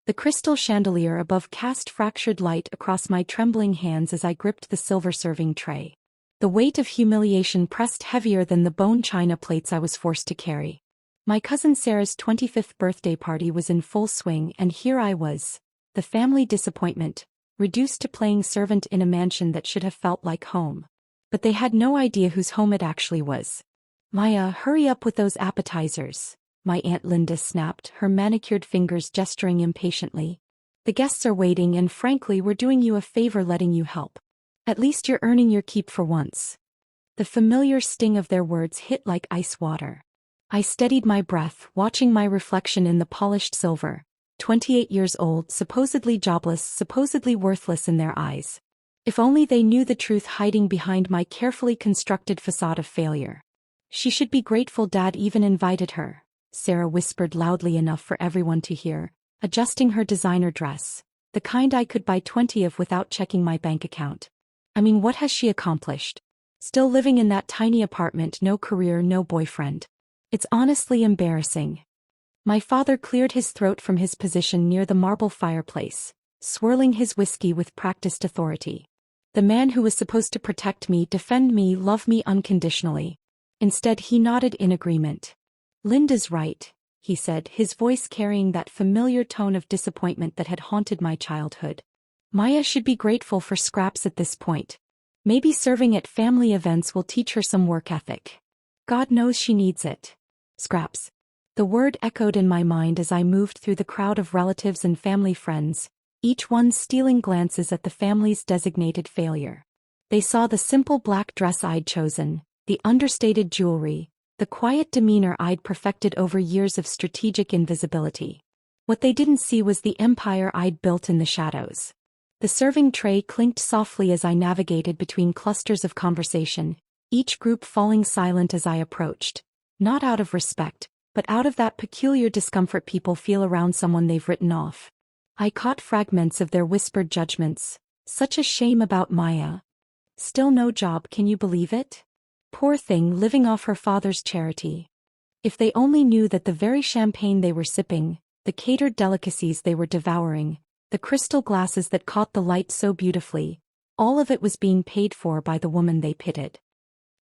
The crystal chandelier above cast fractured light across my trembling hands as I gripped the silver serving tray. The weight of humiliation pressed heavier than the bone china plates I was forced to carry. My cousin Sarah's 25th birthday party was in full swing, and here I was, the family disappointment, reduced to playing servant in a mansion that should have felt like home. But they had no idea whose home it actually was. "Maya, hurry up with those appetizers," my Aunt Linda snapped, her manicured fingers gesturing impatiently. "The guests are waiting, and frankly, we're doing you a favor letting you help. At least you're earning your keep for once." The familiar sting of their words hit like ice water. I steadied my breath, watching my reflection in the polished silver. 28 years old, supposedly jobless, supposedly worthless in their eyes. If only they knew the truth hiding behind my carefully constructed facade of failure. "She should be grateful Dad even invited her," Sarah whispered loudly enough for everyone to hear, adjusting her designer dress, the kind I could buy 20 of without checking my bank account. I mean, what has she accomplished? Still living in that tiny apartment, no career, no boyfriend. It's honestly embarrassing. My father cleared his throat from his position near the marble fireplace, swirling his whiskey with practiced authority. The man who was supposed to protect me, defend me, love me unconditionally. Instead, he nodded in agreement. "Linda's right," he said, his voice carrying that familiar tone of disappointment that had haunted my childhood. "Maya should be grateful for scraps at this point. Maybe serving at family events will teach her some work ethic. God knows she needs it." Scraps. The word echoed in my mind as I moved through the crowd of relatives and family friends, each one stealing glances at the family's designated failure. They saw the simple black dress I'd chosen, the understated jewelry, the quiet demeanor I'd perfected over years of strategic invisibility. What they didn't see was the empire I'd built in the shadows. The serving tray clinked softly as I navigated between clusters of conversation, each group falling silent as I approached, not out of respect, but out of that peculiar discomfort people feel around someone they've written off. I caught fragments of their whispered judgments. "Such a shame about Maya. Still no job, can you believe it? Poor thing, living off her father's charity." If they only knew that the very champagne they were sipping, the catered delicacies they were devouring, the crystal glasses that caught the light so beautifully, all of it was being paid for by the woman they pitied.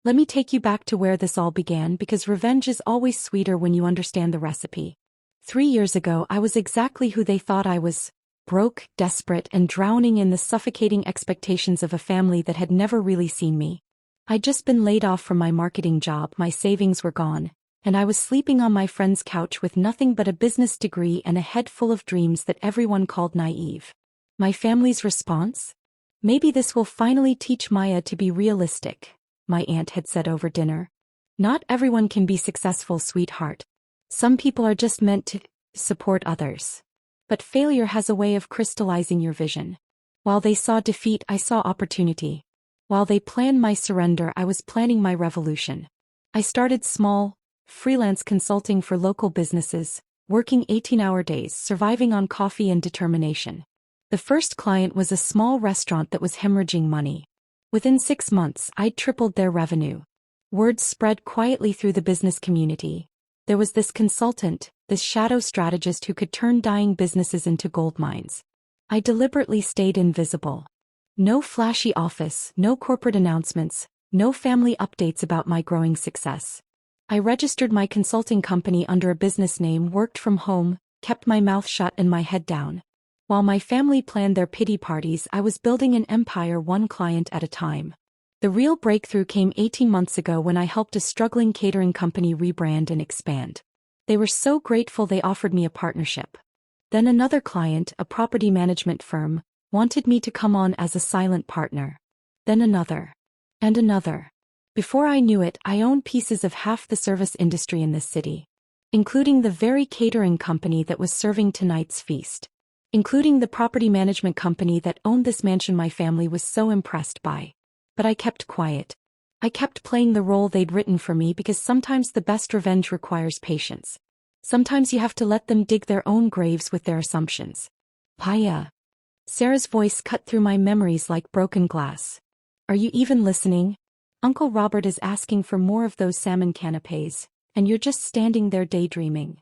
Let me take you back to where this all began, because revenge is always sweeter when you understand the recipe. 3 years ago, I was exactly who they thought I was: broke, desperate, and drowning in the suffocating expectations of a family that had never really seen me. I'd just been laid off from my marketing job, my savings were gone, and I was sleeping on my friend's couch with nothing but a business degree and a head full of dreams that everyone called naive. My family's response? "Maybe this will finally teach Maya to be realistic," my aunt had said over dinner. "Not everyone can be successful, sweetheart. Some people are just meant to support others. But failure has a way of crystallizing your vision." While they saw defeat, I saw opportunity. While they planned my surrender, I was planning my revolution. I started small, freelance consulting for local businesses, working 18-hour days, surviving on coffee and determination. The first client was a small restaurant that was hemorrhaging money. Within 6 months, I'd tripled their revenue. Word spread quietly through the business community. There was this consultant, this shadow strategist who could turn dying businesses into gold mines. I deliberately stayed invisible. No flashy office, no corporate announcements, no family updates about my growing success. I registered my consulting company under a business name, worked from home, kept my mouth shut and my head down. While my family planned their pity parties, I was building an empire one client at a time. The real breakthrough came 18 months ago when I helped a struggling catering company rebrand and expand. They were so grateful they offered me a partnership. Then another client, a property management firm, wanted me to come on as a silent partner. Then another. And another. Before I knew it, I owned pieces of half the service industry in this city. Including the very catering company that was serving tonight's feast. Including the property management company that owned this mansion my family was so impressed by. But I kept quiet. I kept playing the role they'd written for me because sometimes the best revenge requires patience. Sometimes you have to let them dig their own graves with their assumptions. "Paya." Sarah's voice cut through my memories like broken glass. "Are you even listening? Uncle Robert is asking for more of those salmon canapés, and you're just standing there daydreaming."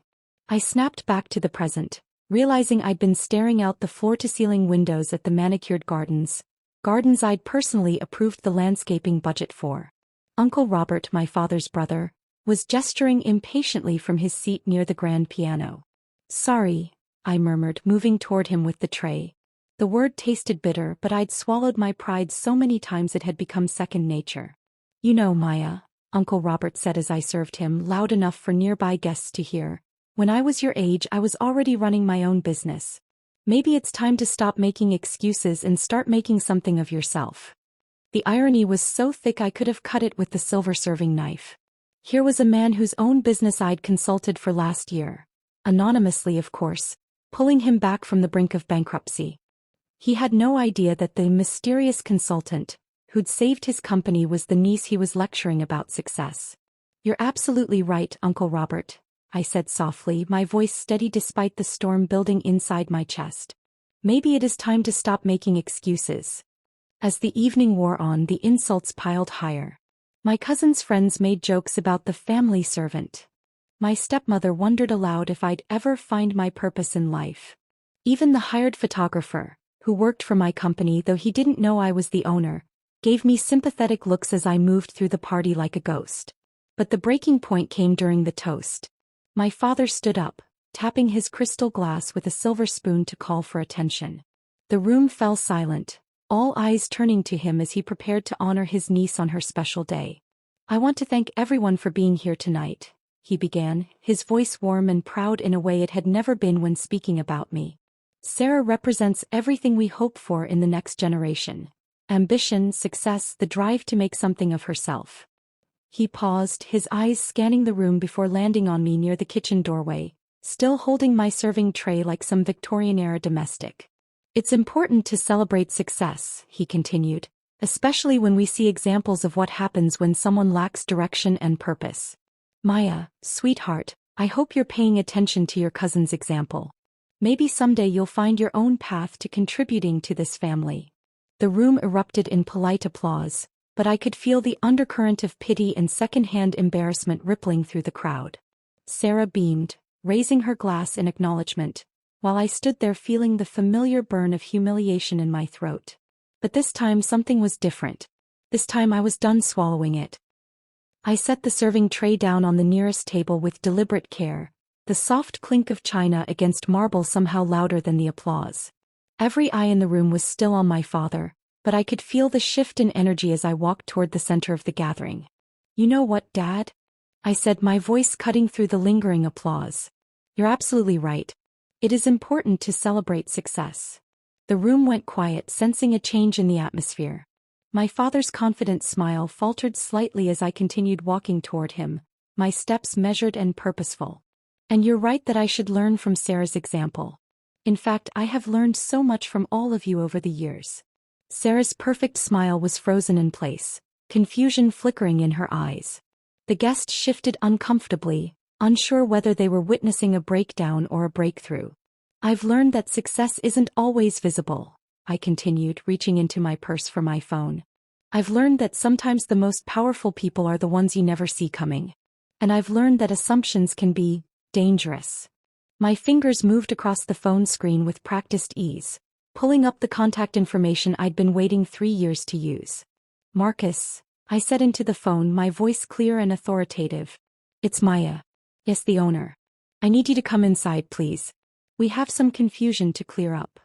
I snapped back to the present, realizing I'd been staring out the floor-to-ceiling windows at the manicured gardens I'd personally approved the landscaping budget for. Uncle Robert, my father's brother, was gesturing impatiently from his seat near the grand piano. "Sorry," I murmured, moving toward him with the tray. The word tasted bitter, but I'd swallowed my pride so many times it had become second nature. "You know, Maya," Uncle Robert said as I served him, loud enough for nearby guests to hear, "when I was your age I was already running my own business. Maybe it's time to stop making excuses and start making something of yourself." The irony was so thick I could have cut it with the silver serving knife. Here was a man whose own business I'd consulted for last year. Anonymously, of course, pulling him back from the brink of bankruptcy. He had no idea that the mysterious consultant who'd saved his company was the niece he was lecturing about success. "You're absolutely right, Uncle Robert," I said softly, my voice steady despite the storm building inside my chest. "Maybe it is time to stop making excuses." As the evening wore on, the insults piled higher. My cousin's friends made jokes about the family servant. My stepmother wondered aloud if I'd ever find my purpose in life. Even the hired photographer, who worked for my company though he didn't know I was the owner, gave me sympathetic looks as I moved through the party like a ghost. But the breaking point came during the toast. My father stood up, tapping his crystal glass with a silver spoon to call for attention. The room fell silent, all eyes turning to him as he prepared to honor his niece on her special day. "I want to thank everyone for being here tonight," he began, his voice warm and proud in a way it had never been when speaking about me. "Sarah represents everything we hope for in the next generation. Ambition, success, the drive to make something of herself." He paused, his eyes scanning the room before landing on me near the kitchen doorway, still holding my serving tray like some Victorian-era domestic. "It's important to celebrate success," he continued, "especially when we see examples of what happens when someone lacks direction and purpose. Maya, sweetheart, I hope you're paying attention to your cousin's example. Maybe someday you'll find your own path to contributing to this family." The room erupted in polite applause, but I could feel the undercurrent of pity and second-hand embarrassment rippling through the crowd. Sarah beamed, raising her glass in acknowledgement, while I stood there feeling the familiar burn of humiliation in my throat. But this time something was different. This time I was done swallowing it. I set the serving tray down on the nearest table with deliberate care, the soft clink of china against marble somehow louder than the applause. Every eye in the room was still on my father, but I could feel the shift in energy as I walked toward the center of the gathering. "You know what, Dad?" I said, my voice cutting through the lingering applause. "You're absolutely right. It is important to celebrate success." The room went quiet, sensing a change in the atmosphere. My father's confident smile faltered slightly as I continued walking toward him, my steps measured and purposeful. "And you're right that I should learn from Sarah's example. In fact, I have learned so much from all of you over the years." Sarah's perfect smile was frozen in place, confusion flickering in her eyes. The guests shifted uncomfortably, unsure whether they were witnessing a breakdown or a breakthrough. "I've learned that success isn't always visible," I continued, reaching into my purse for my phone. "I've learned that sometimes the most powerful people are the ones you never see coming. And I've learned that assumptions can be dangerous." My fingers moved across the phone screen with practiced ease, pulling up the contact information I'd been waiting 3 years to use. "Marcus," I said into the phone, my voice clear and authoritative. "It's Maya." "Yes, the owner. I need you to come inside, please. We have some confusion to clear up."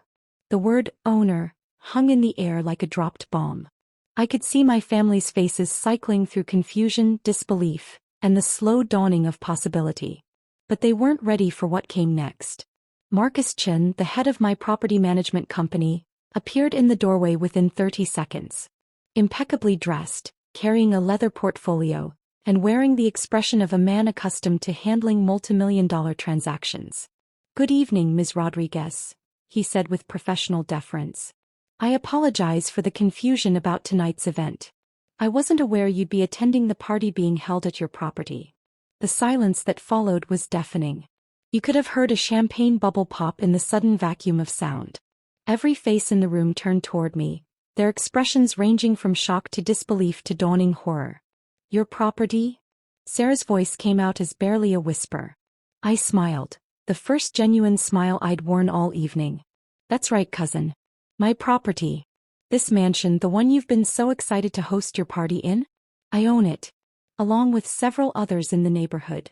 The word owner hung in the air like a dropped bomb. I could see my family's faces cycling through confusion, disbelief, and the slow dawning of possibility. But they weren't ready for what came next. Marcus Chen, the head of my property management company, appeared in the doorway within 30 seconds. Impeccably dressed, carrying a leather portfolio, and wearing the expression of a man accustomed to handling multimillion-dollar transactions. "Good evening, Ms. Rodriguez," he said with professional deference. "I apologize for the confusion about tonight's event. I wasn't aware you'd be attending the party being held at your property." The silence that followed was deafening. You could have heard a champagne bubble pop in the sudden vacuum of sound. Every face in the room turned toward me, their expressions ranging from shock to disbelief to dawning horror. "Your property?" Sarah's voice came out as barely a whisper. I smiled. the first genuine smile I'd worn all evening. That's right, cousin. My property. This mansion, the one you've been so excited to host your party in? I own it, along with several others in the neighborhood.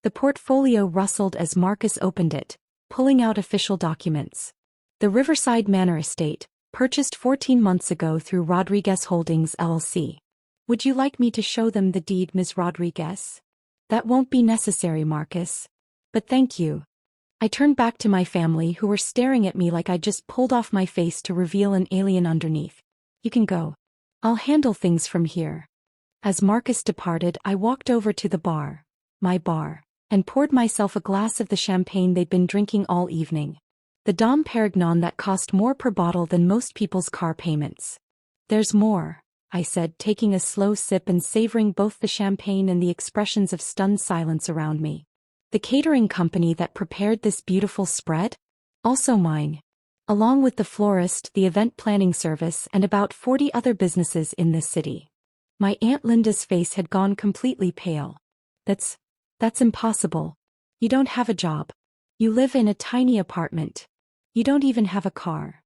The portfolio rustled as Marcus opened it, pulling out official documents. The Riverside Manor Estate, purchased 14 months ago through Rodriguez Holdings LLC. Would you like me to show them the deed, Ms. Rodriguez? That won't be necessary, Marcus. But thank you. I turned back to my family, who were staring at me like I'd just pulled off my face to reveal an alien underneath. You can go. I'll handle things from here. As Marcus departed, I walked over to the bar, my bar, and poured myself a glass of the champagne they'd been drinking all evening. The Dom Perignon that cost more per bottle than most people's car payments. There's more, I said, taking a slow sip and savoring both the champagne and the expressions of stunned silence around me. The catering company that prepared this beautiful spread? Also mine. Along with the florist, the event planning service, and about 40 other businesses in this city. My Aunt Linda's face had gone completely pale. That's impossible. You don't have a job. You live in a tiny apartment. You don't even have a car.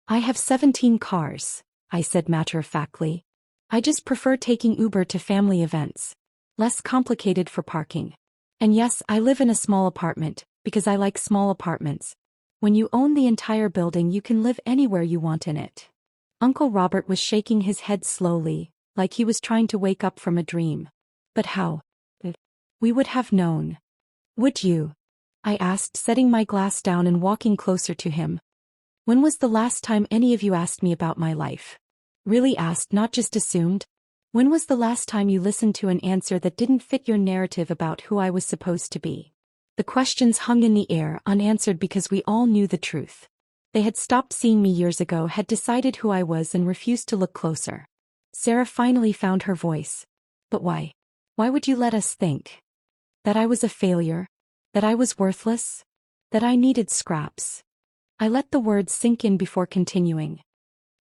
I have 17 cars, I said matter-of-factly. I just prefer taking Uber to family events. Less complicated for parking. And yes, I live in a small apartment, because I like small apartments. When you own the entire building, you can live anywhere you want in it. Uncle Robert was shaking his head slowly, like he was trying to wake up from a dream. But how? We would have known. Would you? I asked, setting my glass down and walking closer to him. When was the last time any of you asked me about my life? Really asked, not just assumed? When was the last time you listened to an answer that didn't fit your narrative about who I was supposed to be? The questions hung in the air, unanswered, because we all knew the truth. They had stopped seeing me years ago, had decided who I was, and refused to look closer. Sarah finally found her voice. But why? Why would you let us think that I was a failure? That I was worthless? That I needed scraps? I let the words sink in before continuing.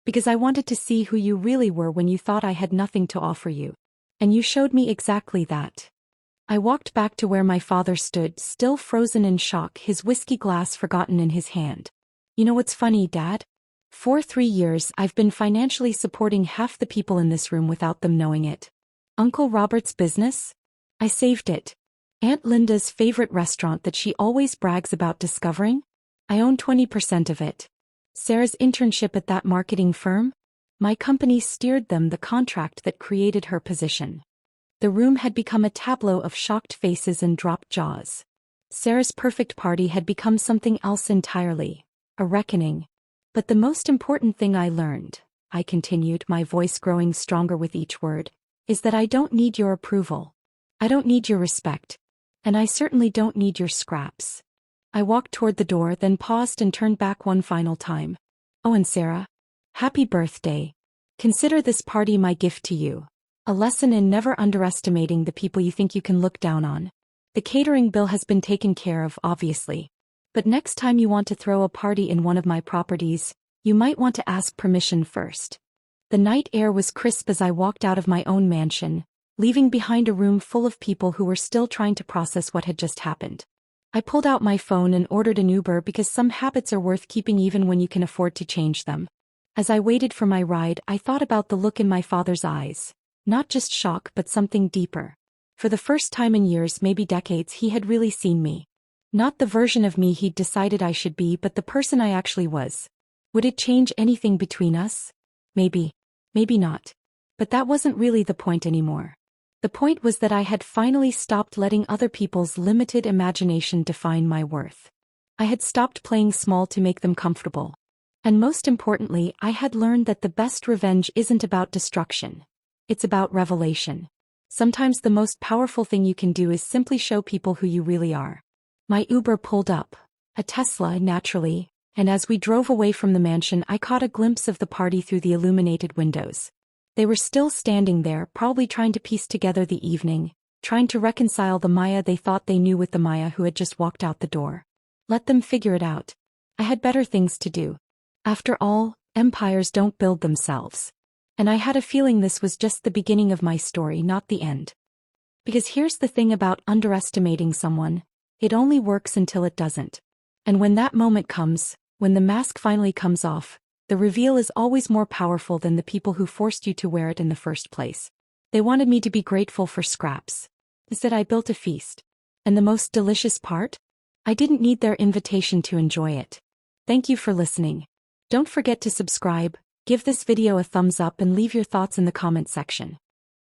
Because I wanted to see who you really were when you thought I had nothing to offer you. And you showed me exactly that. I walked back to where my father stood, still frozen in shock, his whiskey glass forgotten in his hand. You know what's funny, Dad? For 3 years, I've been financially supporting half the people in this room without them knowing it. Uncle Robert's business? I saved it. Aunt Linda's favorite restaurant that she always brags about discovering? I own 20% of it. Sarah's internship at that marketing firm? My company steered them the contract that created her position. The room had become a tableau of shocked faces and dropped jaws. Sarah's perfect party had become something else entirely. A reckoning. But the most important thing I learned, I continued, my voice growing stronger with each word, is that I don't need your approval. I don't need your respect. And I certainly don't need your scraps. I walked toward the door, then paused and turned back one final time. Oh, and Sarah, happy birthday. Consider this party my gift to you. A lesson in never underestimating the people you think you can look down on. The catering bill has been taken care of, obviously. But next time you want to throw a party in one of my properties, you might want to ask permission first. The night air was crisp as I walked out of my own mansion, leaving behind a room full of people who were still trying to process what had just happened. I pulled out my phone and ordered an Uber, because some habits are worth keeping even when you can afford to change them. As I waited for my ride, I thought about the look in my father's eyes. Not just shock, but something deeper. For the first time in years, maybe decades, he had really seen me. Not the version of me he'd decided I should be, but the person I actually was. Would it change anything between us? Maybe. Maybe not. But that wasn't really the point anymore. The point was that I had finally stopped letting other people's limited imagination define my worth. I had stopped playing small to make them comfortable. And most importantly, I had learned that the best revenge isn't about destruction. It's about revelation. Sometimes the most powerful thing you can do is simply show people who you really are. My Uber pulled up, a Tesla, naturally, and as we drove away from the mansion, I caught a glimpse of the party through the illuminated windows. They were still standing there, probably trying to piece together the evening, trying to reconcile the Maya they thought they knew with the Maya who had just walked out the door. Let them figure it out. I had better things to do. After all, empires don't build themselves. And I had a feeling this was just the beginning of my story, not the end. Because here's the thing about underestimating someone. It only works until it doesn't. And when that moment comes, when the mask finally comes off, the reveal is always more powerful than the people who forced you to wear it in the first place. They wanted me to be grateful for scraps. Instead, I built a feast. And the most delicious part? I didn't need their invitation to enjoy it. Thank you for listening. Don't forget to subscribe, give this video a thumbs up and leave your thoughts in the comment section.